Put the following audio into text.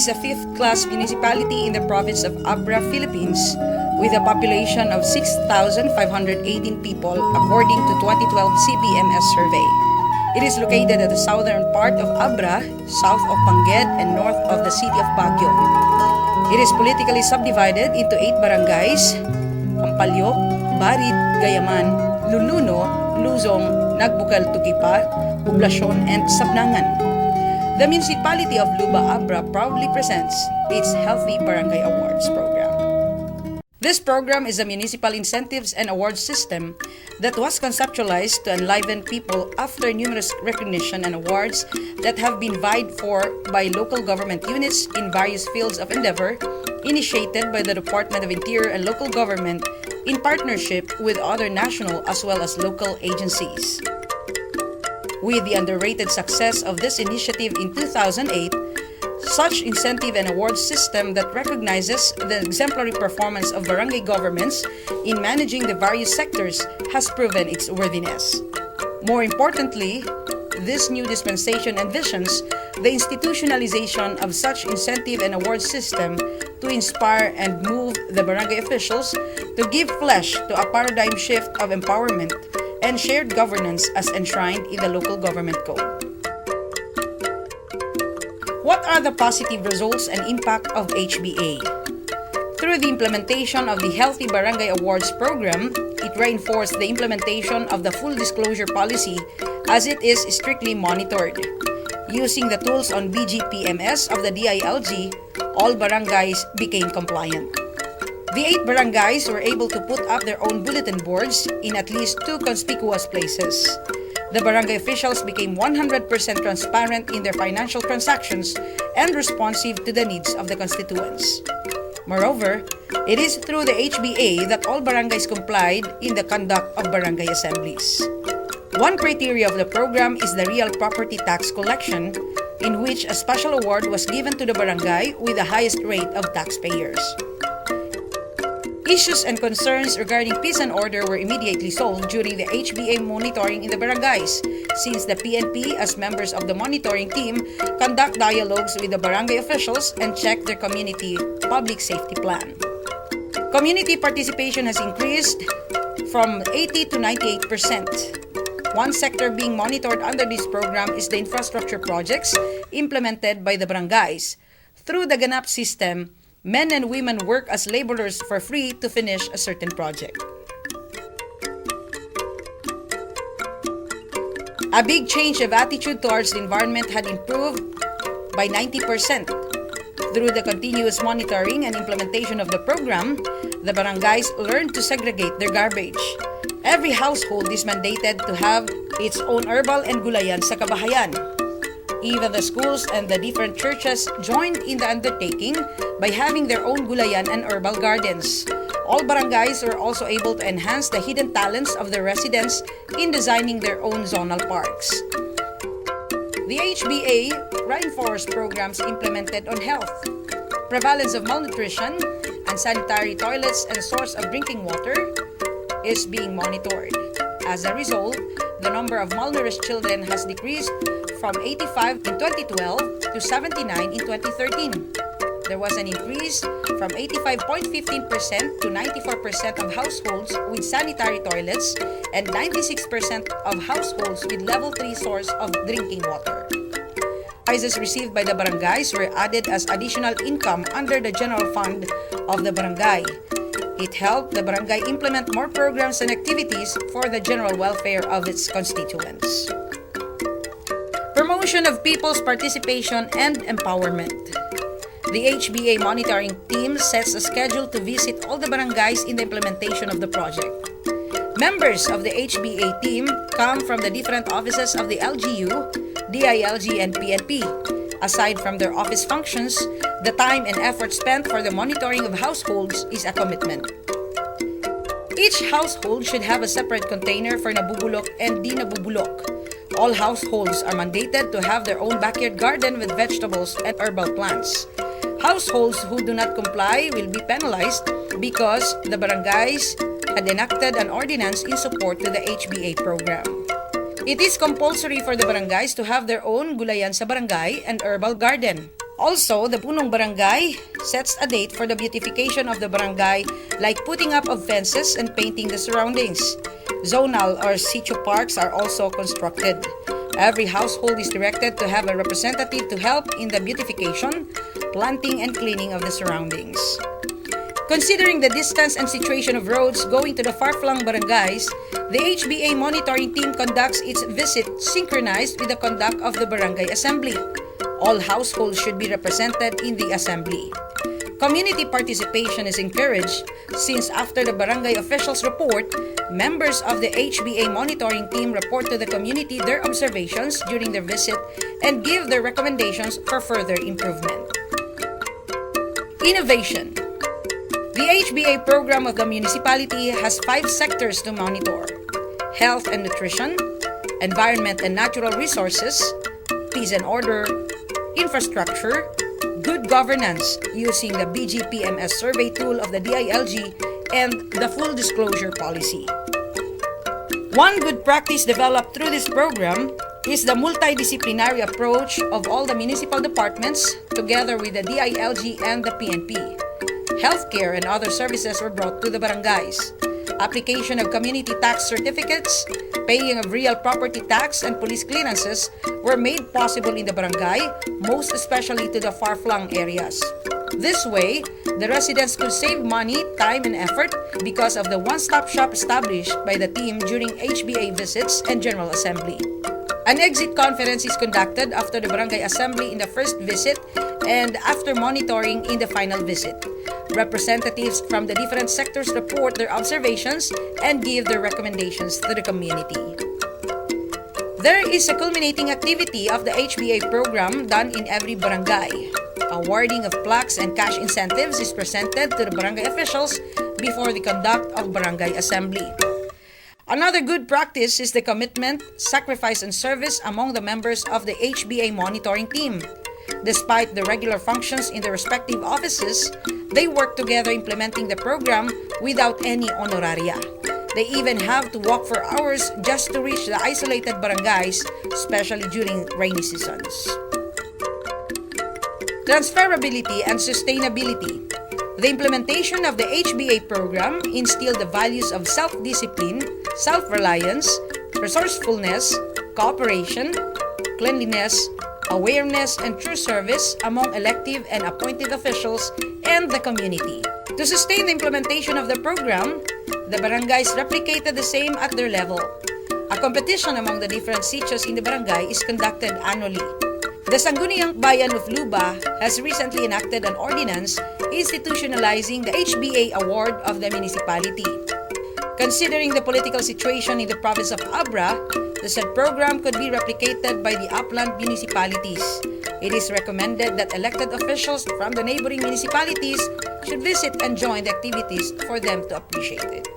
is a fifth-class municipality in the province of Abra, Philippines, with a population of 6,518 people according to 2012 CBMS survey. It is located at the southern part of Abra, south of Pangged, and north of the city of Baguio. It is politically subdivided into 8 barangays: Pampalyo, Barit, Gayaman, Luluno, Luzong, Nagbukal, Tugipa, Poblasyon, and Sabnangan. The municipality of Luba, Abra proudly presents its Healthy Barangay Awards program. This program is a municipal incentives and awards system that was conceptualized to enliven people after numerous recognition and awards that have been vied for by local government units in various fields of endeavor, initiated by the Department of Interior and Local Government in partnership with other national as well as local agencies. With the underrated success of this initiative in 2008, such incentive and award system that recognizes the exemplary performance of barangay governments in managing the various sectors has proven its worthiness. More importantly, this new dispensation envisions the institutionalization of such incentive and award system to inspire and move the barangay officials to give flesh to a paradigm shift of empowerment and shared governance as enshrined in the local government code. What are the positive results and impact of HBA? Through the implementation of the Healthy Barangay Awards program, it reinforced the implementation of the full disclosure policy as it is strictly monitored. Using the tools on BGPMS of the DILG, all barangays became compliant. The 8 barangays were able to put up their own bulletin boards in at least 2 conspicuous places. The barangay officials became 100% transparent in their financial transactions and responsive to the needs of the constituents. Moreover, it is through the HBA that all barangays complied in the conduct of barangay assemblies. One criteria of the program is the real property tax collection, in which a special award was given to the barangay with the highest rate of taxpayers. Issues and concerns regarding peace and order were immediately solved during the HBA monitoring in the barangays, since the PNP, as members of the monitoring team, conduct dialogues with the barangay officials and check their community public safety plan. Community participation has increased from 80 to 98%. One sector being monitored under this program is the infrastructure projects implemented by the barangays. Through the Ganap system, men and women work as laborers for free to finish a certain project. A big change of attitude towards the environment had improved by 90%. Through the continuous monitoring and implementation of the program, the barangays learned to segregate their garbage. Every household is mandated to have its own herbal and gulayan sa kabahayan. Even the schools and the different churches joined in the undertaking by having their own gulayan and herbal gardens. All barangays were also able to enhance the hidden talents of the residents in designing their own zonal parks. The HBA reinforced programs implemented on health. Prevalence of malnutrition, unsanitary toilets, and source of drinking water is being monitored. As a result, the number of malnourished children has decreased from 85 in 2012 to 79 in 2013. There was an increase from 85.15% to 94% of households with sanitary toilets and 96% of households with level 3 source of drinking water. Prizes received by the barangays were added as additional income under the general fund of the barangay. It helped the barangay implement more programs and activities for the general welfare of its constituents. Promotion of people's participation and empowerment. The HBA monitoring team sets a schedule to visit all the barangays in the implementation of the project. Members of the HBA team come from the different offices of the LGU, DILG, and PNP. Aside from their office functions, the time and effort spent for the monitoring of households is a commitment. Each household should have a separate container for nabubulok and di nabubulok. All households are mandated to have their own backyard garden with vegetables and herbal plants. Households who do not comply will be penalized because the barangays had enacted an ordinance in support to the HBA program. It is compulsory for the barangays to have their own gulayan sa barangay and herbal garden. Also, the Punong Barangay sets a date for the beautification of the barangay, like putting up of fences and painting the surroundings. Zonal or sitio parks are also constructed. Every household is directed to have a representative to help in the beautification, planting, and cleaning of the surroundings. Considering the distance and situation of roads going to the far-flung barangays, the HBA monitoring team conducts its visit synchronized with the conduct of the barangay assembly. All households should be represented in the assembly. Community participation is encouraged since after the barangay officials report, members of the HBA monitoring team report to the community their observations during their visit and give their recommendations for further improvement. Innovation. The HBA program of the municipality has 5 sectors to monitor: health and nutrition, environment and natural resources, peace and order, infrastructure, good governance using the BGPMS survey tool of the DILG, and the full disclosure policy. One good practice developed through this program is the multidisciplinary approach of all the municipal departments together with the DILG and the PNP. Healthcare and other services were brought to the barangays. Application of community tax certificates, paying of real property tax, and police clearances were made possible in the barangay, most especially to the far-flung areas. This way, the residents could save money, time, and effort because of the one-stop shop established by the team during HBA visits and General Assembly. An exit conference is conducted after the barangay assembly in the first visit and after monitoring in the final visit. Representatives from the different sectors report their observations and give their recommendations to the community. There is a culminating activity of the HBA program done in every barangay. Awarding of plaques and cash incentives is presented to the barangay officials before the conduct of barangay assembly. Another good practice is the commitment, sacrifice, and service among the members of the HBA monitoring team. Despite the regular functions in their respective offices, they work together implementing the program without any honoraria. They even have to walk for hours just to reach the isolated barangays, especially during rainy seasons. Transferability and sustainability. The implementation of the HBA program instilled the values of self-discipline, self-reliance, resourcefulness, cooperation, cleanliness, awareness, and true service among elective and appointed officials and the community. To sustain the implementation of the program, the barangays replicated the same at their level. A competition among the different sitios in the barangay is conducted annually. The Sangguniang Bayan of Luba has recently enacted an ordinance institutionalizing the HBA award of the municipality. Considering the political situation in the province of Abra, the said program could be replicated by the upland municipalities. It is recommended that elected officials from the neighboring municipalities should visit and join the activities for them to appreciate it.